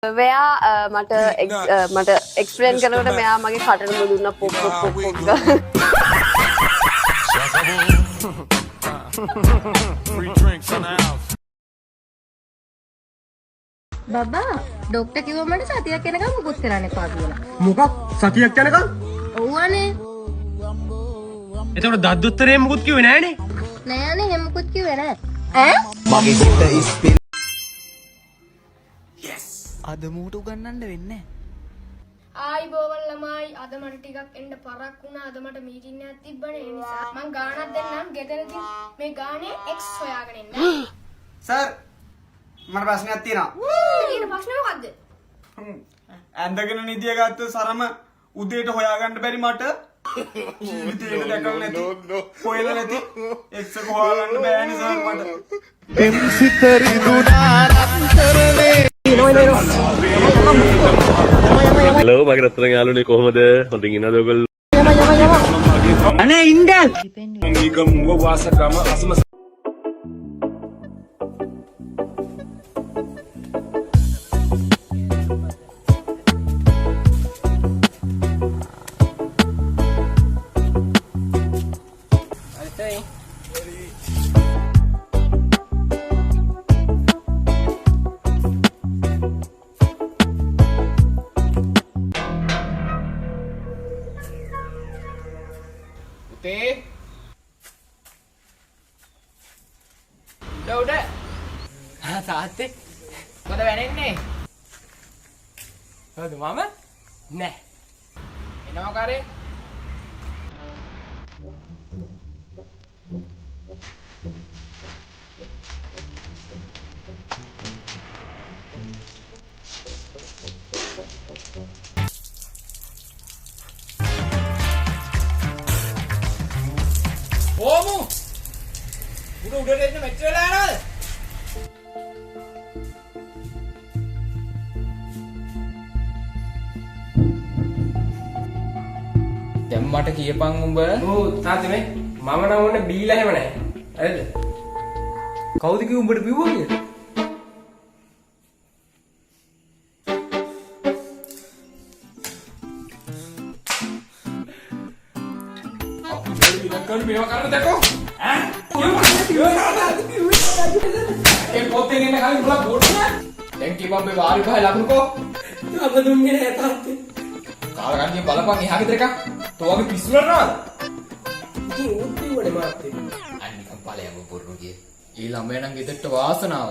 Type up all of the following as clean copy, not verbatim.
මෙයා මට එක්ස්ප්ලේන් කරනකොට මෙයා මගේ කටට මුදුන්න පොක් පොක් පොක් පොක් බබා ડોක්ටර් කිව්වා මට සතියක් යනකම් මුකුත් කරන්න එපා කියලා. මොකක් සතියක් යනකම්? ඔව්වනේ. එතකොට දද්දුත්තරේ මුකුත් කිව්වේ නෑනේ. නෑනේ එහෙම මුකුත් කිව්වේ නෑ. ඈ? මගේ සිත ඉස්පිල් අද මූට උගන්නන්න වෙන්නේ ආයි බෝවල් ළමයි අද මට ටිකක් එන්න පරක් වුණා අද මට මීටින් එකක් තිබ්බනේ ඒ නිසා මං ගානක් දෙන්නම් ගෙදරදී මේ ගානේ X හොයාගෙන එන්න සර් මට ප්‍රශ්නයක් තියෙනවා ඊට ප්‍රශ්නේ මොකද්ද ඇඳගෙන නිදිය ගත්ත සරම උදේට හොයාගන්න බැරි මට ජීවිතේට දැකලා නැති කොහෙද නැති X එක හොයාගන්න බෑනේ සර් මට එම්සිතරි දුනාරත්තරනේ හලෝ මගේ රත්තරන් යාළුවනේ කොහමද? හොඳින් ඉන්නවද ඔයගොල්ලෝ? අනේ ඉන්න. උඩ තාත්තේ මොකද වෙන්නේ? හොද මම නෑ එනවා කරේ ඕමු උඩට එන්න මෙච්චර වෙලා යනවද? දැන් මට කියපන් උඹ. ඔව් තාත්තේ මේ මම නම් ඕනේ බීලා හැම නැහැ. හරිද? කවුද කිව්ව උඹට බිව්වා කියලා? අපිට මේවා කරන්න දැකෝ. ඒ පොතේ ඉන්න කලින් උඹලා බොන්නේ දැන් කිව්වා මේ වාරි පහේ ලකුණුකෝ අප දුන්නේ නෑ තාත්තේ කාලකන්නිය බලපන් එහා ගෙදර එකක් තෝගේ පිස්සු නරනවාද ඉතින් උත් දිවුනේ මාත්තේ අනිකම් ඵලයම බොරු ගියේ ඊ ළමයා නම් ගෙදරට වාසනාව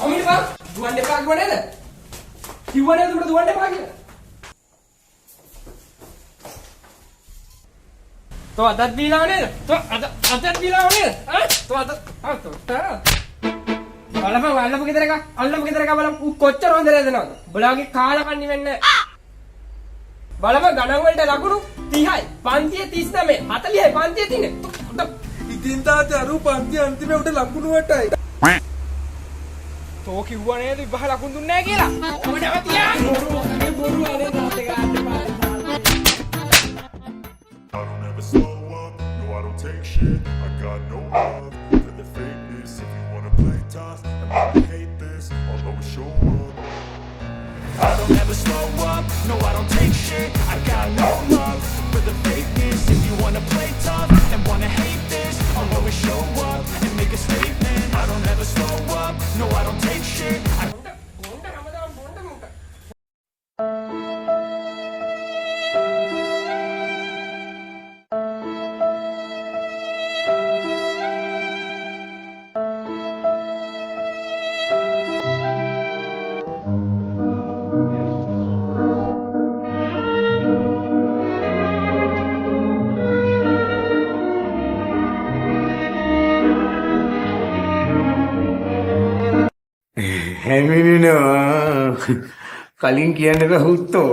ඔමිපා දුවන් දෙපා කිව්ව නේද කිව්ව නේද උඹට දුවන් දෙපා කියලා तो अदत भी लाओ ने तो अदत भी लाओ ने तो अदत तो අල්ලපන් ගෙදර එක බලමු ඌ කොච්චර හොඳ නේදනවද බලාගේ කාලා කන්නේ වෙන්නේ බලපන් ගණන් වලට ලකුණු 30යි පන්තියේ 39 40යි පන්තියේ තියෙන්නේ ඉතින් තාත්තේ අරු පන්ති අන්තිමේ උඩ ලකුණු වටයි. තෝ කිව්වා නේද විභාග ලකුණු දුන්නේ නැහැ කියලා ඔබ නැවතියා බොරු අනේ තාත්තේ ගන්න I don't ever slow up, no I don't take shit. I got no love for the fakeness. If you wanna play tough and wanna hate this, I'll always show up. I don't ever slow up, no I don't take shit. I got no love for the fakeness. If you wanna play tough and wanna hate this, I'll always show up and make a statement. I don't ever slow up, no I don't take shit. හැමිනිනවා කලින් කියන්නක හුත්තෝ